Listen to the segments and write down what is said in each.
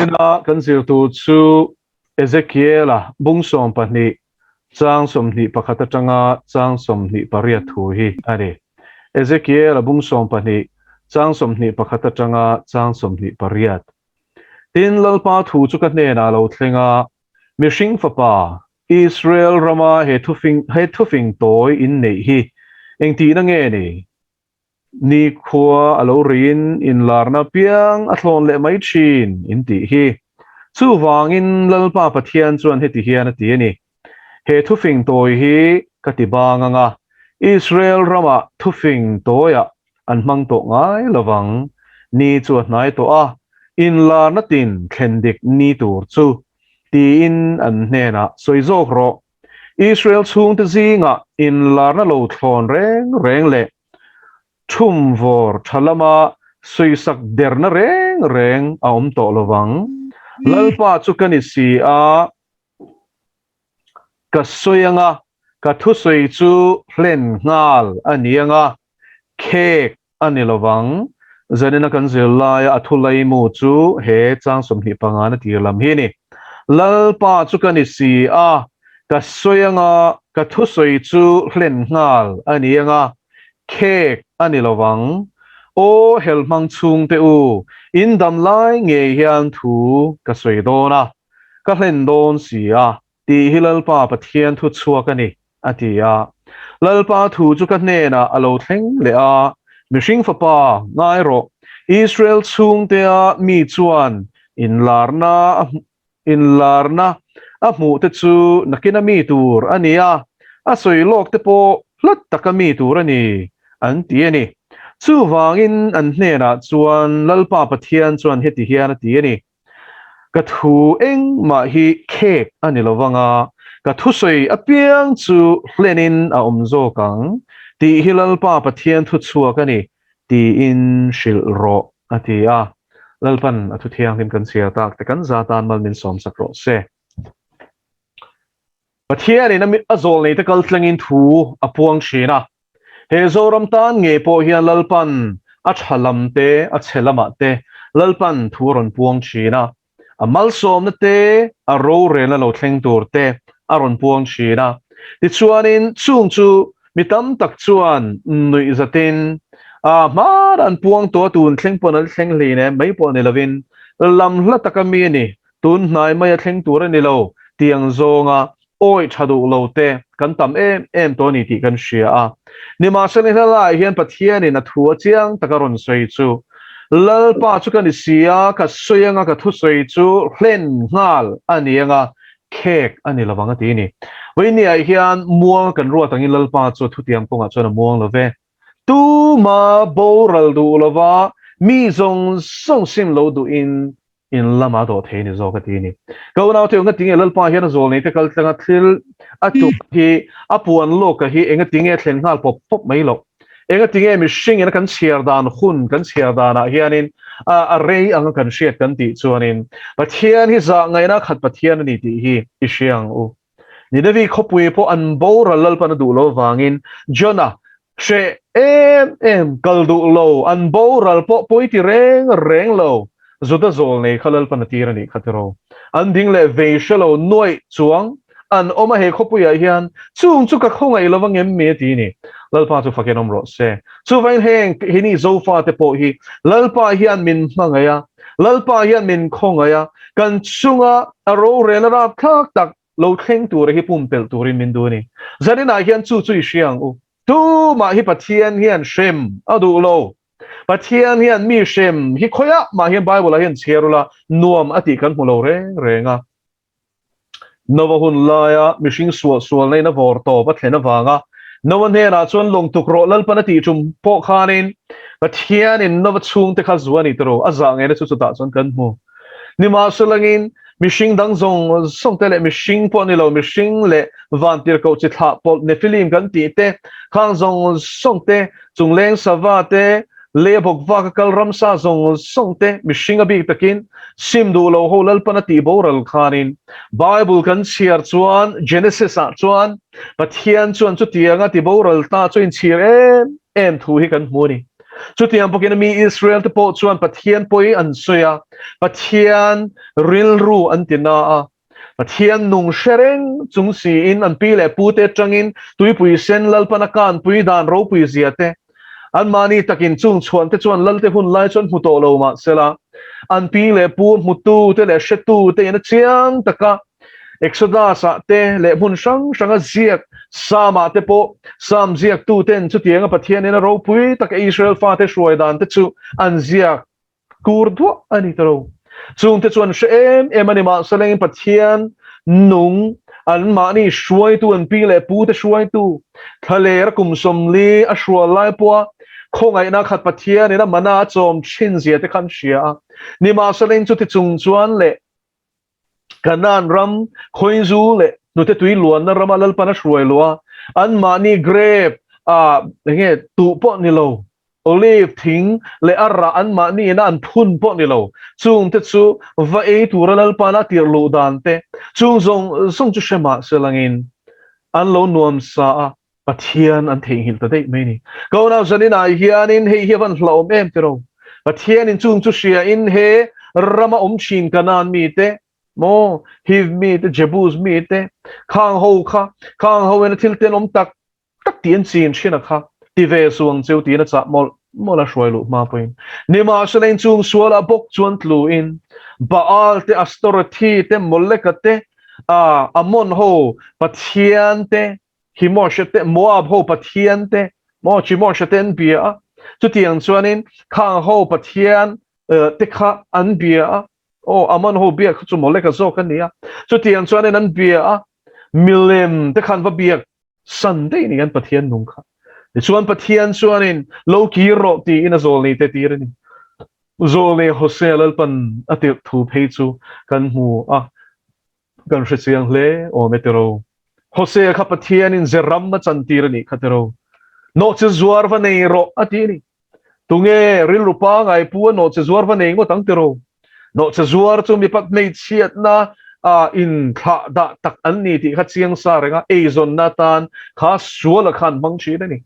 Ina kan zir tu chu Ezekiel bung som pani chang som ni pakhata tanga chang som ni pariat thu hi ani Ezekiel bung som pani chang som ni pakhata tanga chang som ni pariat tin lalpa thu chu ka ne na lo thlenga mishing fapa Israel rama he thufing toy in nei hi engti na nge ni khua alo rin in larna piang athlon le mai chin in ti hi chu wangin lalpa pathian chuan heti hian ati ani he thufing toy hi katibanga nga Israel rama thufing toya an mang to ngai lawang ni chuat nai to a in larna tin khendik ni tur chu ti in an hena soizok ro Israel chung te zinga in larna lo thlon reng le thum vor thalama suisak derna reng a to lawang lalpa chu kanisi a kasoyanga kathusoi chu hlen ngal anianga khek anilawang zanina kan zilaya athulai mu chu he chang somni pangana tirlam hi ni lalpa chu kanisi a kasoyanga kathusoi chu hlen ngal anianga khek anilawang o helmang chung te u indam lai nge hian thu kasoi dona ka hlen don sia ti hilalpa pathian thu chuakani atia lalpa thu chu ka hna alo thleng le a mishing fapa ngai ro Israel chung te a mi chuan in larna a mu te chu nakina mi tur ania a soilok te po hlat takami tur ani an ti ani chu wangin an hna chuan lalpa pathian chuan heti hian ati ani ka thu eng ma hi khek ani lawanga ka thu soi apiang chu hlenin a omzo kang ti hilal pa pathian thu chuak ani ti in shil ro atia lalpan athu thiang him kan sia tak te kan zatan mal min som sak ro se pathian in azol nei te kal tlangin thu apuang shina he zoram tan nge po hian lalpan a thalam te a chelama te lalpan thuron puang shina amal som na te a ro re na lo thleng tur te aron puang shina ti chuanin chung chu mitam tak chuan nui zatin a mar an puang to tun thleng pon al thleng hle ne mai pon ne lovin lam hla takami ni tun hnai mai a thleng tur ani lo tiang zonga oi thadu lo te kan tam em to ni ti kan shia a ni ma se ne la hian pathian in a thua chiang takaron sei chu lalpa chu kan sia ka soyanga ka thu soi chu hlen ngal anianga khek ani lawanga ti ni weini ai hian muang kan ruwa tangin lalpa chu thutiam konga chona muang love tu ma boral du lova mi zong song sim lo du in lama do the ni zo ka ti ni ko na te nga tinge lalpa hian zol nei te kal tanga thil atu hi apuan lo ka hi enga tinge thlen ngal pop mai lo enga tinge mi shing ina kan chiar dan hun kan chiar dana hianin a rei anga kan shiat kan ti chuanin pathian hi za ngaina khat pathian ni ti hi isiang u ni devi khopui po an bora lalpan du lo wangin jona she em kaldu lo an boral po poiti reng lo zuda zol nei khalal panatirani khatero an ding le veishalo noi chuang an oma he khopui a hian chung chu ka khongai lawang em me ti ni lalpa chu fakenom ro se chu vain heng hini zofa te po hi lalpa hian min mangaya lalpa hian min khongaya kan chunga aro renara thak tak lo thleng tur hi pumpel turin min du ni zanina hian chu siang u tu ma hi pathian hian shem adu lo pathian hian mi shem hi khoya ma hian bible hian cherula nuam ati kan mulo renga novahun laya mishing sual nei na vor to pathena wanga nowan hena chuan long tukro lalpan ati chum po khanin pathian in nova chung te kha zuani tro aza nge na chu ta chuan kan mu nima sulangin mishing dang zong song tele mishing po ni lo mishing le vantir ko chi tha pol ne film kan ti te khang zong song te chung leng sawa te le bok wa kal ram sa zong song te mishing abi takin sim du lo ho lal panati boral khanin bible kan chiar chuan genesis a chuan pathian chuan chu tianga ti boral ta chuin chir em thu hi kan mu ni chu tiang pokin mi Israel te po chuan pathian poi an soya pathian ril ru an tina a pathian nung shereng chung si in an pi le pu te tangin tui pui sen lal panakan pui dan ro pui ziate an mani takin chung chuan te chuan lal te hun lai chuan mu to lo ma sela an pi le pu mu tu te le shetu te na chiang taka Exodus te le mun sang sanga ziak sama te po sam ziak tu ten chu tianga pathian in a ro pui tak Israel fa te shoi dan te chu an ziak kur do ani tro chung te chuan shem emani ma saleng pathian nung an mani shoi tu an pi le pu te shoi tu thale ra kum som li a shwa lai po khongai na khat pathian ina mana chom chin zia te khan shia ni ma saleng chu te chung chuan le kanan ram khoinzu le nu te tui luan na ramalal pana shruai lua an mani grape a nge tu po ni lo olive thing le arra an mani na an phun po ni lo chung te chu va e tu ralal pana tir lu dan te chung zong chu shema selangin an lo nuam sa pathian an thei hil ta dei me ni ko na zanin ai hianin hei hiavan hlom em te ro pathian in chung chu shia in he rama chin kanan mi te mo hiv mi te jebus mi te khang ho en thil ten tak tien chin china kha ti ve suang cheu ti na cha mol la shoi lu ma poin ni ma shalen chung suala bok chuan tlu in baal te astorati te molekate amon ho pathian te himoshete moab ho pathian te mo chimosheten bia chu tiang chuanin khang ho pathian te kha an bia o aman ho bia chu mo le ka zo kan nia chu tiang chuan an bia milem te khan va bia san de ni an pathian nung kha ni chuan pathian chuan in lo ki ro ti in a zol ni te ti ni zol ne hosea lal pan ati thu phei chu kan mu kan hre chiang hle o metero hosea kha pathian in zeram na chan ti ni khatero no che zuar va nei ro ati ni tunge ril rupa ngai pu no che zuar va nei mo tang tero no che zuar chu mi pat nei chiat na in kha da tak an ni ti kha chiang sa renga e zon na tan kha suala khan mang chi ni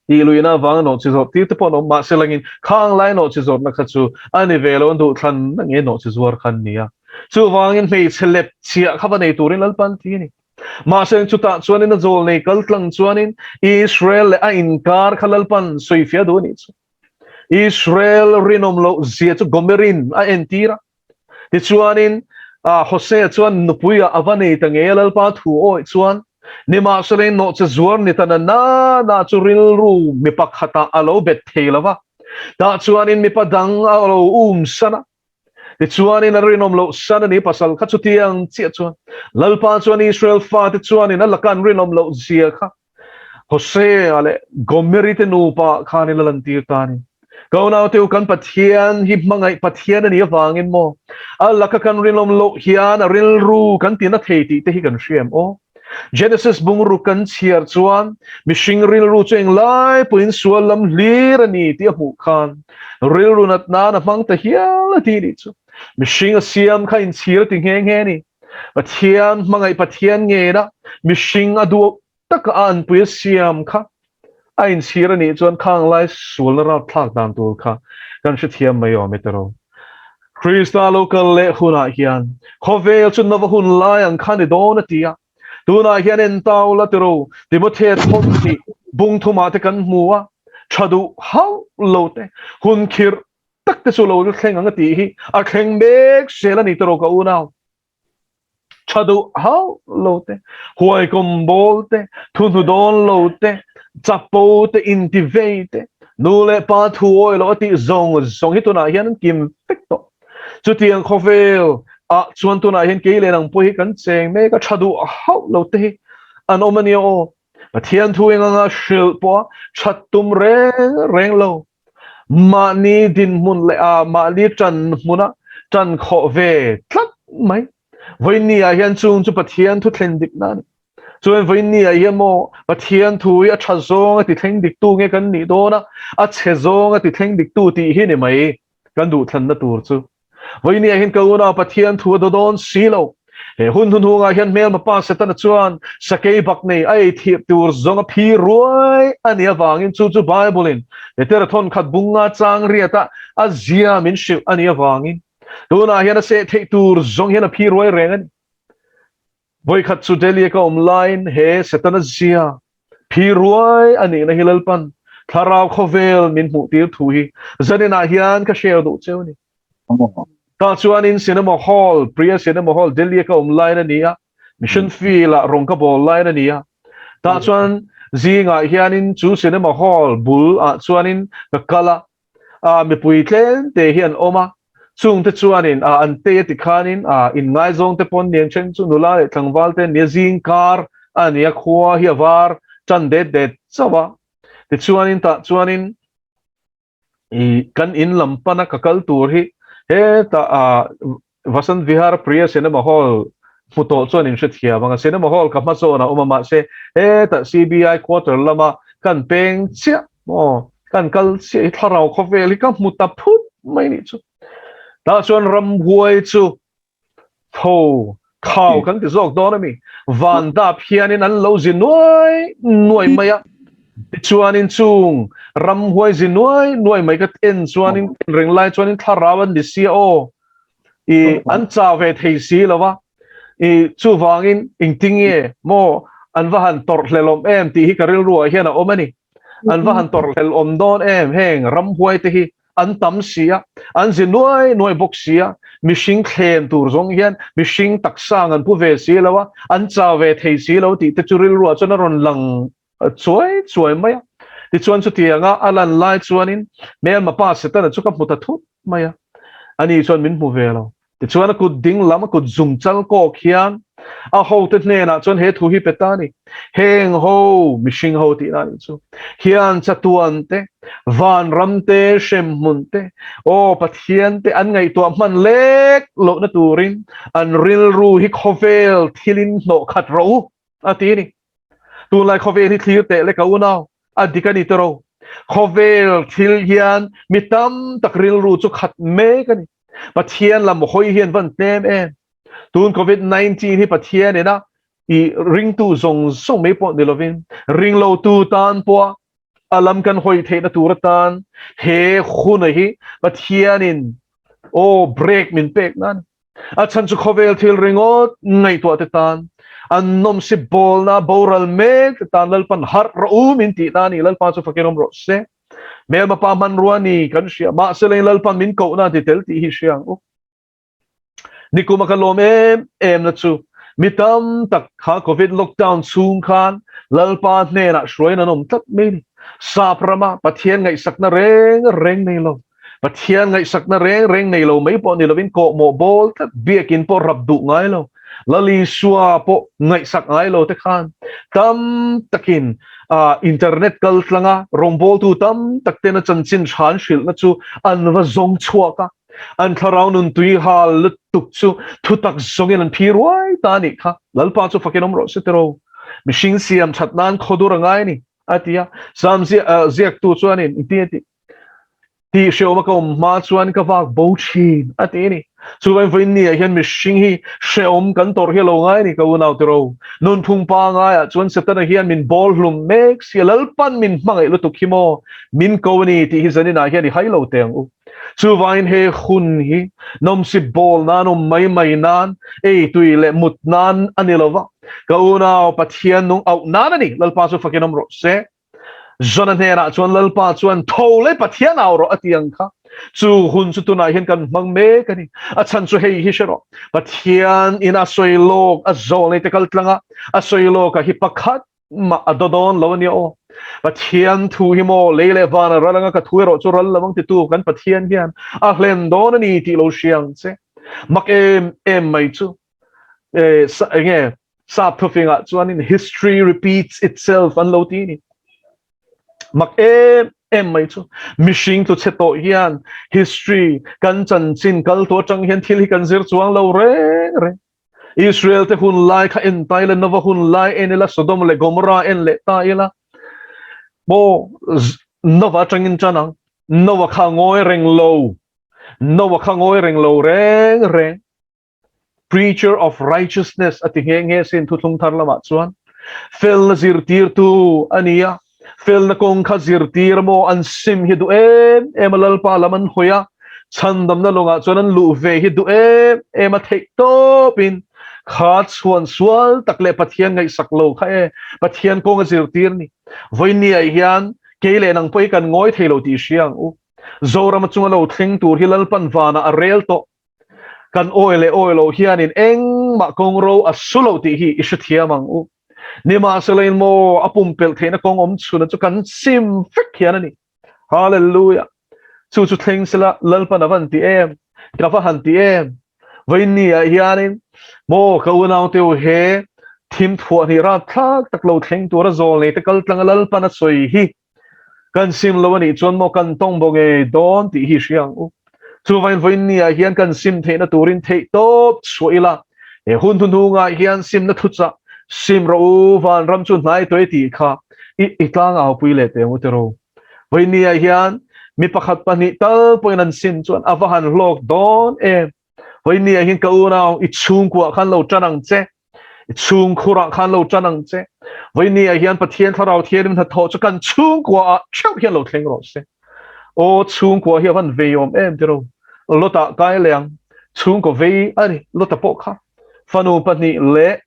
ti luina wang no che zo ti te pon ma selangin khang lai no che zo na kha chu ani velo ndu than na nge no che zuar khan nia chu wangin mei chelep chia kha ba nei turin lalpan ti ni ma seng chu ta chuanin na zol nei kal tlang chuanin Israel a inkar khalalpan soifia do ni chu Israel rinom lo zia chu gomerin a entira ti chuanin Hosea chuan nupuya avani tangelal pa thu oi chuan ni ma selen no che zuar ni tan na chu ril ru mi pakhata alo bet thelawa ta chuanin mi padang alo sana ti chuanin rinom lo sana ni pasal kha chu tiang chia chuan lalpa chuan Israel fa ti chuanin alakan rinom lo zia kha Hosea ale gomeri te nu pa khani lalantir tani kau nau teu kan pathian hi mangai pathian ani awangin mo alaka kan rilom lo hian a ril ru kan tina theiti te hi kan hriam o Genesis bungru kan chiar chuan mishing ril ru cheng lai puin sualam hlir ani ti amu khan ril ru nat na mang ta hial ti ni chu mishing siam kha in chir ti nge nge ni pathian mangai pathian nge na mishing adu tak an pu siam kha ain sira ni chuan khang lai sul ra thak dan tur kha kan shi thiam mai o metero Krista local le huna hian khovel chu nova hun lai ang khan do na tia tuna hian en taw la tero timothe thom ti bung thuma te kan muwa chadu how lote hun khir tak te chu lo thleng ang ti hi a thleng mek sela ni tero ka una chadu how lote huai kom bolte thun don lote chapo te intivate nule pa thuoi lo ti zong hituna hian kim pekto chutiang khovel chuan tuna hian ke le nang po hi kan cheng me ka thadu hau lo te an omani o pathian thueng anga shil po thattum reng lo ma ni din mun le ma ni chan muna chan kho ve tlat mai voini a hian chung chu pathian thu thlen dik na chuan voini a hian mo pathian thui a tha zong a ti thleng dik tu nge kan ni do na a che zong a ti thleng dik tu ti hi ni mai kan du thlan na tur chu voini a hian ko na pathian thu do don silo he hun hu nga hian mel ma pa se tan chuan sakei bak nei ai thiep tur zonga phi ruai ania wangin chu bible in he ter thon khat bunga chang riata azia min shiu ania wangin tuna hian a se thei tur zong hian a phi ruai rengan boy khat chu delia ka online he setan azia phi ruai ani na hilal pan tharau khovel min mu tir thu hi zanina hian ka share do chewni ta chuan in cinema hall priya cinema hall delhi ka online ania mission fee la rong ka bol line ania ta chuan zinga hian in chu cinema hall bul a chuan in ka kala a mi pui tlen te hian oma chung te chuan in a an te ti khanin a in ngai zong te pon niang chen chu nula le thlangwal te nia zing kar ania khua hi war chan det chawa te chuan in ta chuan in I kan in lampana kakal tur hi he ta Vasant Vihar Priya Cinema Hall puto chuan in shithia banga cinema hall ka ma chona umama se he ta CBI quarter lama kan peng chia mo kan kal chi tharau khoweli ka muta phut mai ni chu ta chuan ram huai chu tho khau kan ti zok don mi van dap hianin an lo zin nuai maya chuan in chung ram huai zin nuai mai ka en chuan in ring lai chuan in tharawan di cio I an cha ve thei si lawa I chu wangin ingtinge mo an vahan tor hlelom em ti hi karil ruwa hian a omani an vahan tor hlel om don em heng ram huai te hi an tam sia an zin nuai bok sia mishing khem tur zong hian mishing taksang an pu ve si lawa an cha ve thei si lo ti te churil ruwa chona ron lang chuai maya ti chuan chu tianga alan lai chuanin mel mapa setana chu ka muta thut maya ani chuan min mu ve lo ti chuan ku ding lam ku zum chal ko khian a ho te ne na chuan he thu hi petani heng ho mishing ho ti na chu hian chatuan te van ram te shem mun te o pathian te an ngai to man lek lo na turin an ril ru hi khovel thilin no khat ro ati ni tu lai khovel hi thlir te le ka unau adikani tero khovel thil hian mitam takril ru chu khat me kani pathian lam hoi hian van tem em tun covid-19 hi pathian ena I ring tu song me po nilovin ring lo tu tan po alam kan hoi the na turatan he khuna hi pathianin o break min pek nan a chan chu khovel thil ringot ngai to te tan an nom si bol na boral mek tan lal pan har ro min ti na ni lal pa chu fakinom ro se mel ma pa man ruani kan sia ma se lal pan min ko na ti tel ti hi siang o ni kuma kalom em na chu mitam tak kha covid lockdown chung khan lal pa ne na shroi na nom tak me ni sa prama pathian ngai sakna reng nei lo pathian ngai sakna reng nei lo mai po ni lovin ko mo bol tak biakin po rabdu ngai lo lali suwa po ngai sak ngai lo te khan tam takin internet kal tlanga rombol tu tam takte na chanchin chan shil na chu anwa zong chua ka an tharau nun tui hal tuk chu thu tak zongin an phirwai ta ni kha lalpa chu fakinom ro setero mishing siam thatnan khodur ngai ni atia samsi ziak tu chuanin ti shoma ko ma chuan ka wak bo chin atini chuan voin ni hian mishing hi sheom kan tor hi lo ngai ni ka unau tero nun phung pa ngai chuan setana hian min bol hlum mek sialal pan min mangai lu tukhimo min ko ni ti hi zanina hian hi hailo teng u chu vain he khun hi nom si bol nan mai nan tui le mut nan anilowa ka unau pathian nung au nan ani lalpa chu fakinom ro se zona nera chuan lalpa chuan thole pathian auro atiang kha chu hun chu tuna hian kan mang me kani a chan chu hei hi shero pathian ina soilok a zol nei tekal tlanga a soilok a hi pakhat ma adodon lo ni o pathian thu hi mo leile van ralanga ka thuero chu ral lamang ti tu kan pathian hian a hlen don ni ti lo siang che mak em mai chu nge sa pufinga chuan in history repeats itself an lo ti ni mak em mai chu mishing to cheto hian history kan chan chin kal to chang hian thil hi kan zir chuang lo re Israel te hun lai kha en Thailand nova hun lai enela Sodom le Gomorrah en le taila bo nova changin chanang nova kha ngoi reng lo reng preacher of righteousness at nge sin thu thung thar lama chuan fel na zirtir tu ania fel na kong kha zirtir mo an sim hi du em lal pa laman hoya chandam na longa chuan an lu ve hi du em a thei to pin khat chuan sual takle pathian ngai saklo kha pathian kong zirtir ni voini ai hian keile nang poi kan ngoi theilo ti siang u zoram chunga lo thing tur hilal pan wana a rel to kan oilo hianin eng ma kong ro a sulo ti hi ishathia mang u nima selain mo apum pel theina kong om chuna chu kan sim fik hian ani hallelujah chu thing sela lalpan avanti ka fa hanti voini a hianin mo kaunau teu he thim thuwa ni ra thak taklo thing tur a zol nei te kal tlang lalpan a soi hi kan sim lo ani chon mo kan tong bonge don ti hi siang u chu vain voini a hian kan sim theina turin thei top suila hun nga hian sim na thucha sim ro van ram chu nai toi ti kha itlang au puile te mutero voini a hian mi pakhat pani tal poin an sim chuan avahan lok don voini a hian ka unau I chung kwa khan lo chanang che chung khura khan lo chanang che voini a hian pathian tharau thiarim tha tho chu kan chung kwa chau hian lo thleng ro se o chung kwa hi van veiom tero lota kai leang chung ko vei ani lota po kha fanu pani le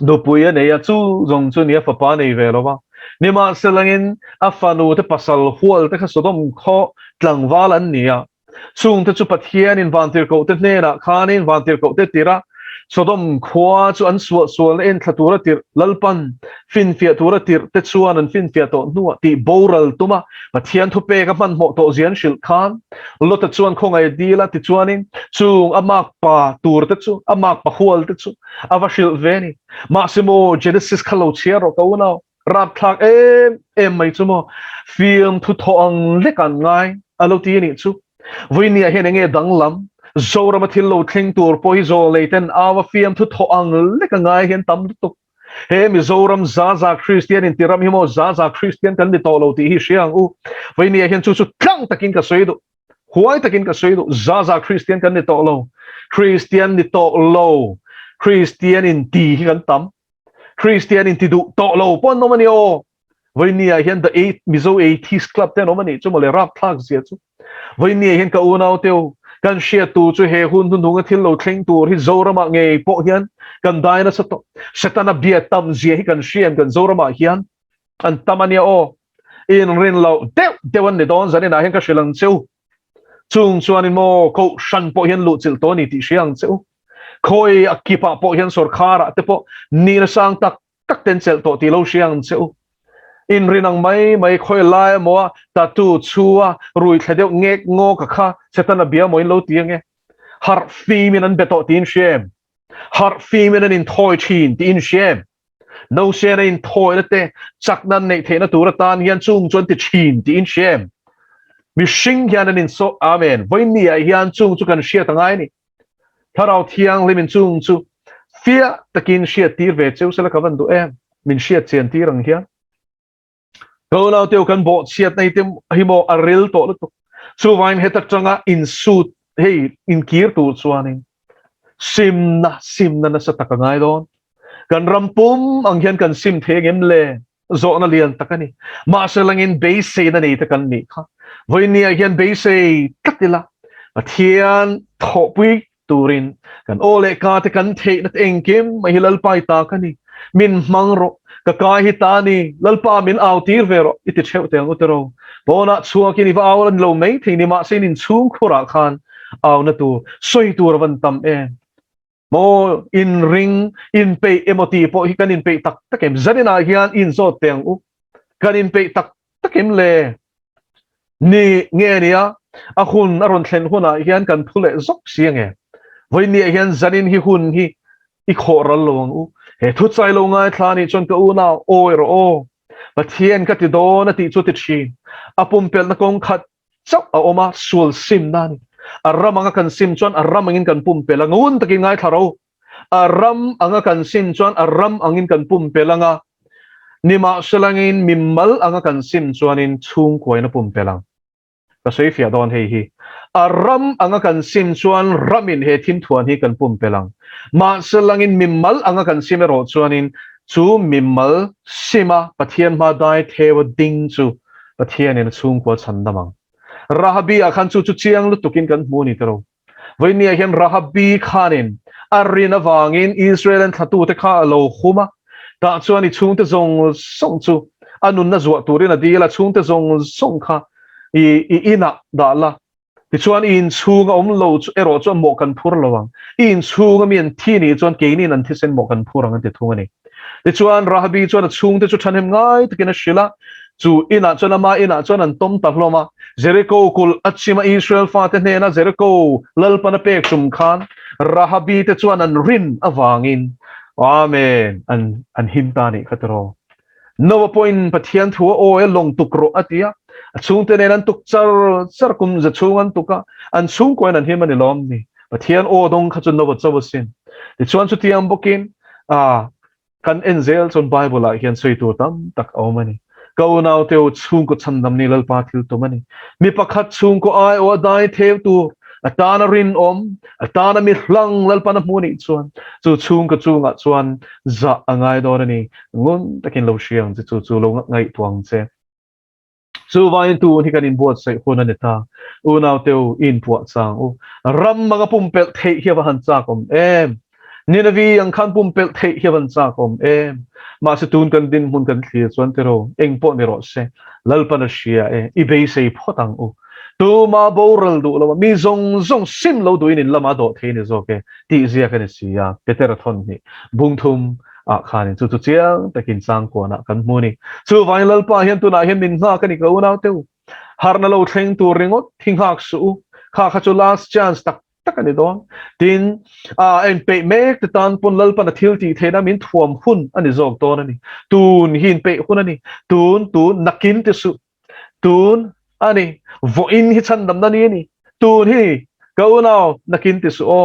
do puya ne ya chu zong chu ne fa pa nei ve lo ba ni ma selangin a fanu te pasal hual te kha sodom kho tlangwal an nia chung te chu pathian in vantir ko te ne na khanin vantir ko te tira sodom khwa chu an sual en thatura tir lalpan fin fia tura tir te chuan an fin fia to nuwa ti boral tuma pathian thu pe ka man mo to zian shil khan lota chuan khongai dila ti chuanin chung amak pa tur te chu amak pa hual te chu avashil veni maximo genesis khalo chiaro ko na rap thak mai chumo film thu thong lekan ngai alo ti ni chu voini a hen nge danglam zora mathil lo thing tur poi zo leiten awa fiam thu thoang leka ngai hen tam tu he mi zoram za christian in tiram himo za christian kan ni to lo ti hi siang u voini hen chu chu tlang takin ka soidu huai takin ka soidu za christian kan ni to lo christian ni to lo christian in ti hi kan tam christian in ti du to lo pon no mani o voini hen the 8 mizo 80s club ten no mani chu mole rap thak zia chu voini hen ka unau teu kan share tu chu he hun thunga thil lo thleng tur hi zorama nge po hian kan daina sato setana bia tam zia hi kan shiam kan zorama hian an tamania o in rin lo dewan ne don zani na hen ka shilang cheu chung chuan in mo ko shan po hian lu chil to ni ti shiang cheu khoi akipa po hian sor khara te po ni na sang tak ten chel to ti lo shiang cheu in rinang mai khoi lai mo ta tu chua rui thadeu ngek ngo ka kha setana bia moi lo tiange har fi min an beto tin shem har fi min an in thoi thin tin shem no share in thoi te chak nan nei thena tur tan hian chung chon ti thin tin shem mi shing hian an in so amen voini a hian chung chu kan shia tangai ni tharau thiang limin chung chu fia takin shia tir ve cheu sela ka van du min shia chen tirang hian go now teu kan bo siat nei tem himo aril to lu chu vain heta changa in suit hey in kir tu chuaning sim na sa takangai don kan rampum ang hian kan sim thegem le zo na lian takani ma selangin base na nei ta kan ni kha voini a hian base tatila pathian thopui turin kan ole ka te kan the na engkim mahilal pai ta kani min mangro ka kai hitani lalpa min autir vero iti cheu te utero bona chuwa kini va awlan lo mai thini ma sin in chung khura khan aw na tu soi tur van tam mo in ring in pe emoti po hi kan in pe tak takem zanina hian in zo teng u kan in pe tak takem le ni nge nia a hun aron thlen huna hian kan phule zok siange voini hian zanin hi hun hi I khoral lowang u he thu chai lo ngai thlani chon ka u na oi ro o pathian ka ti do na ti chu ti chi apum pel na kong khat chap a oma sul sim nan aram anga kan sim chon aram angin kan pum pel ngun takin ngai tharo aram anga kan sim chon aram angin kan pum pel anga nima selangin mimmal anga kan sim chuanin chung koina pum pelang ka sei fia don hei hi ram anga kan sim chuan ramin he thin thuan hi kan pum pelang ma selangin mimmal anga kan simero chuanin chu mimmal sima pathian ma dai thewa ding chu pathian in chung ko chandamang rahabi akhan chu chu chiang lu tukin kan mu ni tero voinia hian rahabi khanin arina wangin israel an thatu te kha lo khuma ta chuani chung te zong song chu anun na zuwa turin adila chung te zong song kha i ina dala ti chuan in chunga lo ero chuan mo kan phur lawang in chunga mian thi ni chuan ke ni nan thi sen mo kan phurang te thungani ti chuan rahabi chuan chung te chu thanem ngai te kena shila chu ina chuan ama ina chuan an tom ta hloma jericho kul achima israel fa te ne na jericho lalpana pek chum khan rahabi te chuan an rin awangin amen an himtani khatro no point pathian thu o e long tukro atia chung te nan tuk char kum za chungan tuka an chung ko an himani lom ni pathian o dong khachun no chawasin ti chuan chu tiam bokin a kan enzel chon bible a hian soi tu tam tak awmani ko naw teo chung ko chandam ni lalpa thil to mani mi pakhat chung ko ai o dai thew tu atana rin atana mi hlang lalpa na muni chuan chu chung ko chunga chuan za angai do ni ngun takin lo siang chu lo ngai tuang che chu vai tu ni kan in buat sai hona neta u naw teo in puat sang u ram mga pumpel thei hiawa han cha kom em ninavi ang khan pumpel thei hiawan cha kom em ma se tun kan din mun kan thlia chuan tero engpo ni ro se lalpa na sia e i be sei photang u tu ma boral du lo mi zong sim lo du in lama do the ni zo ke ti zia kan sia peter thon ni bungthum a khan chu chu chiang takin sang ko na kan mu ni chu vai lalpa hian tu na hian min ha kan ni ko na teu har na lo thleng tu ringot thing hak su kha chu last chance tak takani dong tin en pe mek te tan pon lalpa na thil ti thena min thuam hun ani zok ton ani tun hin pe hun ani tun nakin te su tun ani vo in hi chan dam na ni ani tun hi ko naw nakin te su o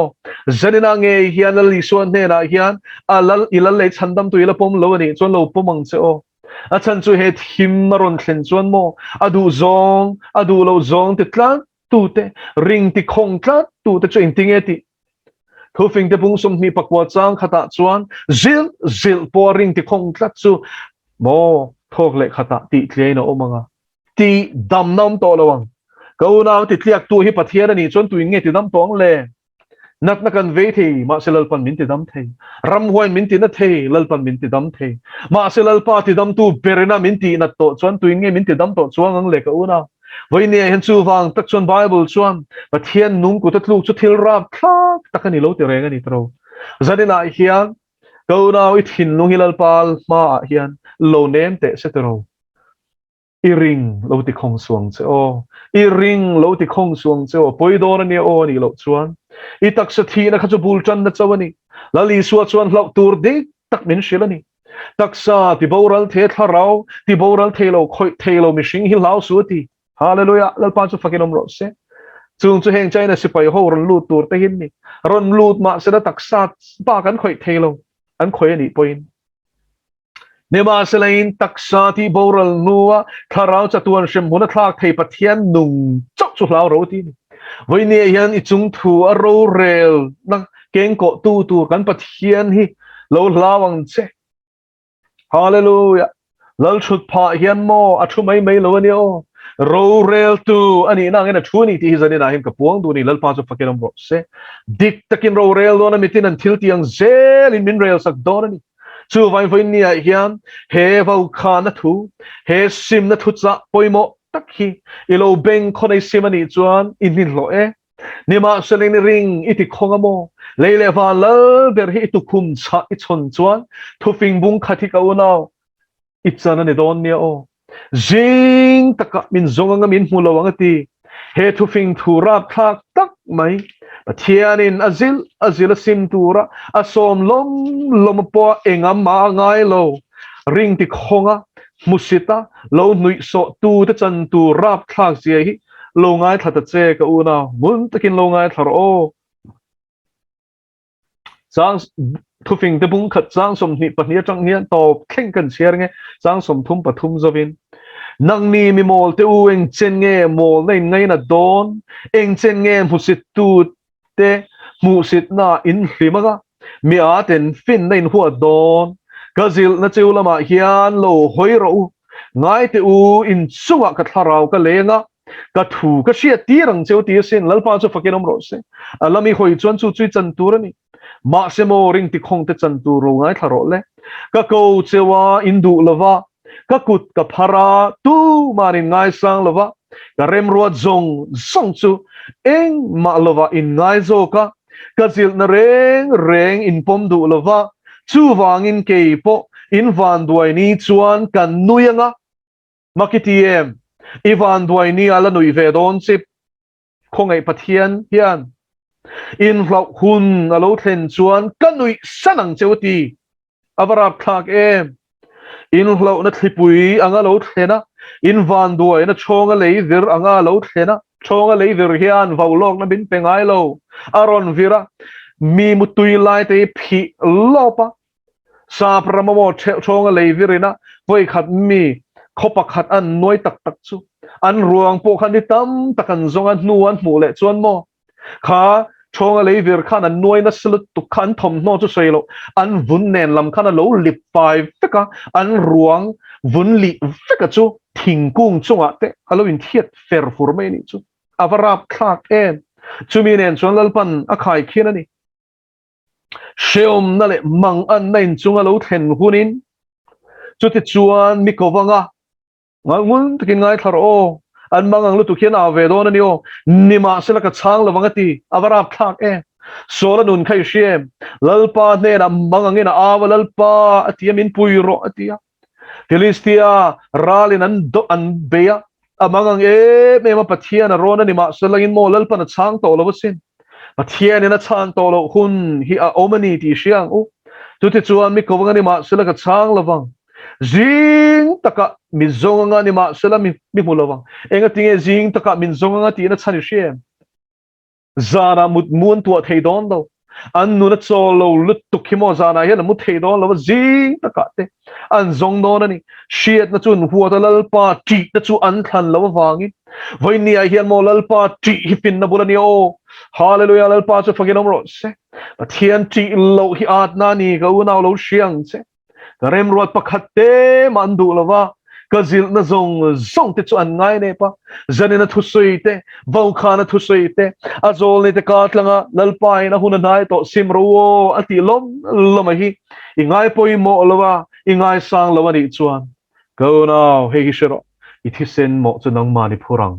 zanina nge hian li suan ne na hian alal ilal le chan dam tu ila pom lo ani chon lo pomang che o a chan chu he thim maron thlen chuan mo adu lo zong te tlan tu te ring ti khong tlat tu te chu inting eti thu fing te bung sum mi pakwa chang khata chuan zil po ring ti khong tlat chu mo thok le khata ti thle na omanga ti dam nam to lawang ko na ti tliak tu hi pathian ani chon tu nge ti dam tong le nat na kan ve the ma selal pan min ti dam the ram huai min ti na the lal pan min ti dam the ma selal pa ti dam tu berena min ti na to chuan tu nge min ti dam to chuang ang le ko na với nè hiện chu vang tak chuan bible chuan pathian nung ku tatlu chu thil rap thak takani lo ti reng ani tro zanina hian ko naw I thin nung hilal pal ma hian lo nem te se tro I ring lo ti khong suang che o I ring lo ti khong suang che o poidor ni o ni lo chuan I tak sa thi na kha chu bul chan na chawani lali suwa chuan lo tur de tak min shilani taksa ti boral the tharau ti boral thelo khoi thelo mishing hi lau su ti hallelujah lalpa chu fakinom ro se chung chu heng china sipai ho ron lut tur te hin ni ron lut ma se da taksa pa kan khoi thelo an khoi ani point ne ma se lain taksa ti boral nuwa tharau chatuan shem huna thak thei pathian nung chok chu lau ro ti ni voi ne hian I chung thu a ro rel na keng ko tu kan pathian hi lo lawang che hallelujah lal chut pha hian mo a thu mai lo ani o ro rel tu ani na ngena thuni ti zani na him ka puang du ni lal pa chu fakinom ro se dik takin ro rel do na mitin an thil tiang zel in min rel sak do ni chu vai ni a hian he vau kha na thu he sim na thu cha poimo takhi ilo beng khonai simani chuan in min lo e nima seleng ni ring iti khongamo leile va lal ber hi tu khum cha I chon chuan thu fing bung khathi ka unaw ichana ni don nia o jing taka min zonga min mulawang ati he thu fing thura thak tak mai pathianin azil sim tura asom lom po engam ma ngai lo ring ti khonga musita lo nui so tu ta chan tu rap thak je hi lo ngai thata che ka una mun takin lo ngai thar o sang thu fing te bung khat sang som ni pahnia chang hian to kheng kan share nge sang som thum pathum zawin nang ni mi mol te u eng chen nge mol nei ngai na don eng chen nge mu sit tu te mu sit na in hlimaga mi a ten fin nei hu don gazil na cheu lama hian lo hoi ro ngai te u in sunga ka tharau ka lenga ka thu ka sia ti rang cheu ti sin lalpa chu fakinom ro se alami hoi chuan chu chui chan tur ani ma se mo ring ti khong te chan tu ro ngai tharo le ka ko chewa indu lova ka kut ka phara tu marin ngai sang lova ka rem ruat zong song chu eng ma lova in ngai zo ka zil na reng reng in pom du lova chu wangin ke po in van duai ni chuan kan nuyanga makitiem ivan duai ni ala nui ve don chip khongai pathian hian in hlau hun alo thlen chuan kan nui sanang cheuti avarap thak em in hlau na thlipui anga lo thlena in van duai na chonga leivir anga lo thlena chonga leivir hian vaulok na bin pengai lo aron vira mi mutui lai te phi lopa sa pramamo chonga leivirina voi khat mi khopa khat an noi tak tak chu an ruang po khan ni tam takan zonga nuan mu le chuan mo kha chonga leivir khan an noi na slut tu khan thom no chu seilo an vun nen lam khan lo lip 5 feka an ruang vun li feka chu thingkung chunga te halloween thiat fer fur mai ni chu avarap khak em chumi nen chuan lalpan a khai khin ani sheom na le mang an nain chunga lo thlen hunin chuti chuan mi kovanga ngun takin ngai thar o an mangang lu tu khian a ve don ani o nima sela ka chang lawanga ti avarap thak e sola nun khai shem lalpa ne na mangang ina awa lalpa atiam in puiro atia Philistia ralin an do an beya amangang e me ma pathian rona nima selangin mo lalpa na chang to lowasin pathian ina chan to lo hun hi a omani ti siang u tuti chuan mi kovanga nima sela ka chang lawang zing taka min zonga ni ma sela mi mulawang enga tinge zing taka min zonga ti na chani shem zana mut mun tu thei don do an nu na cholo lut tu khimo zana ya mu thei don lo zing taka te an zong don ani shiat na chun huwa lal pa ti na chu an than lo wangi voini a hian mo lal pa ti hi pin na bulani o hallelujah lal pa chu faginom ro se pathian ti lo hi at na ni ga u na lo shiang che rem ruat pakhatte mandu lova kazil na zong te chu an ngai ne pa zanina thusui te vaukhana thusui te azol ne te katlanga lalpai na huna nai to simro ati lom lomahi ingai poi mo lova ingai sang lova ni chuan go now he shiro ithisen mo chu nang mani phurang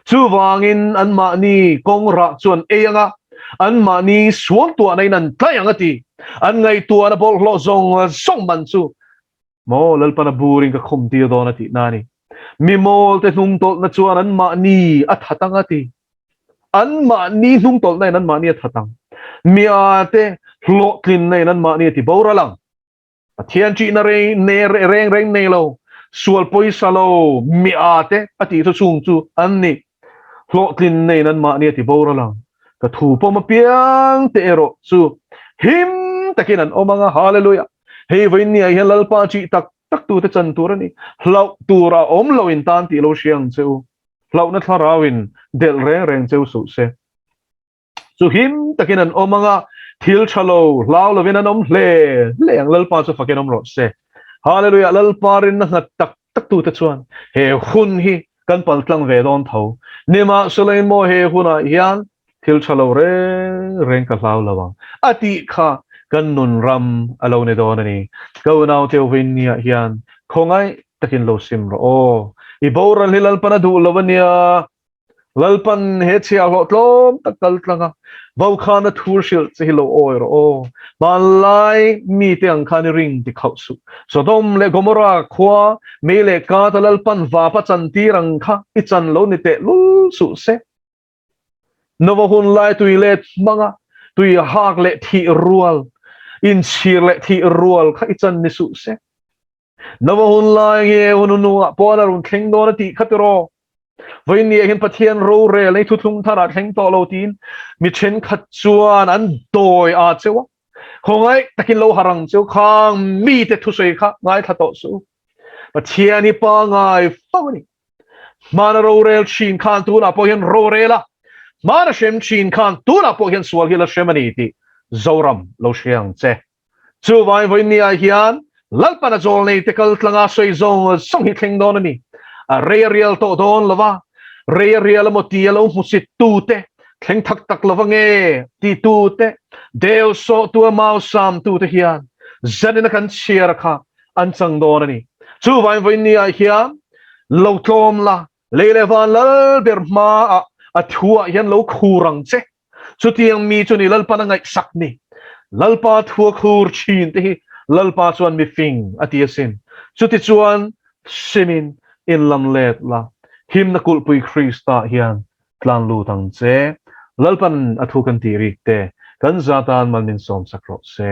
chu wangin an ma ni kongra chuan eyanga an ma ni suang tu anai nan tlayang ati an ngai tu ana bol lo zong song man chu mo lalpa na buring ka khom ti do na ti nani mi mol te nung tol na chuan an ma ni athatang ati an ma ni nung tol nai nan ma ni athatang mi ate hlo klin nai nan ma ni ti bora lang pathian chi na re ne reng reng nei lo sual poi salo mi ate ati to chung chu an ni hlo klin nei nan ma ni ti bora lang ka thu po ma piang te ero chu him takin an omanga hallelujah hei vain ni hian lalpa chi tak tak tu te chan tur ani hlau tura om lo in tan ti lo siang cheu hlau na tharawin del reng reng cheu su se chu him takin an omanga thil chalo lau lovin an om hle leng lalpa chu fakin om ro se hallelujah lalpa rin na tak tak tu te chuan he hun hi kan pal tlang ve don tho nima sulain mo he huna hian thil chalo reng reng ka hlau lawang ati kha kan nun ram alo ne don ani go now te win nia hian khongai takin lo sim ro o I boran hilal pana du lavania lalpan he chia lo tlom takal tlanga vau khana thur shil che hilo oir o malai mi te ang khani ring ti khausu sodom le gomora khwa mele ka talalpan va pa chanti rang kha ichan lo ni te lu su se novahun lai tuile manga tui hak le thi rual in chir le thi rual kha ichan ni su se novahun lai nge hununu pona run theng do na ti khatro voin ni hin pathian ro re le thu thum thara theng to lo tin mi chen khat chuan an doi a chewa khongai takin lo harang cheu khang mi te thu sei kha ngai tha to su Pathian ni pa ngai fawni mana ro rel chin khan tu na po hian ro rela mana shem chin khan tu na po hian sual hi la shemani ti zoram lo shiang che chu vai voi ni a hian lalpana zol nei te kal tlanga soi zong song hi thleng don ani a real to don lova real mo ti lo mu sit tu te thleng thak tak lova nge ti tu te deo so tu mau sam tu te hian zanina kan share kha an chang don ani chu vai voi ni a hian lo tlom la leile van lal ber ma a thua hian lo khurang che chu tiang mi chu ni lalpa na ngai sak ni lalpa thua khur chin te hi lalpa chuan mi fing atiasin chu ti chuan simin in lam let la him na kul pui krista hian tlan lu tang che lalpan athu kan ti ri te kan zatan man min som sakro se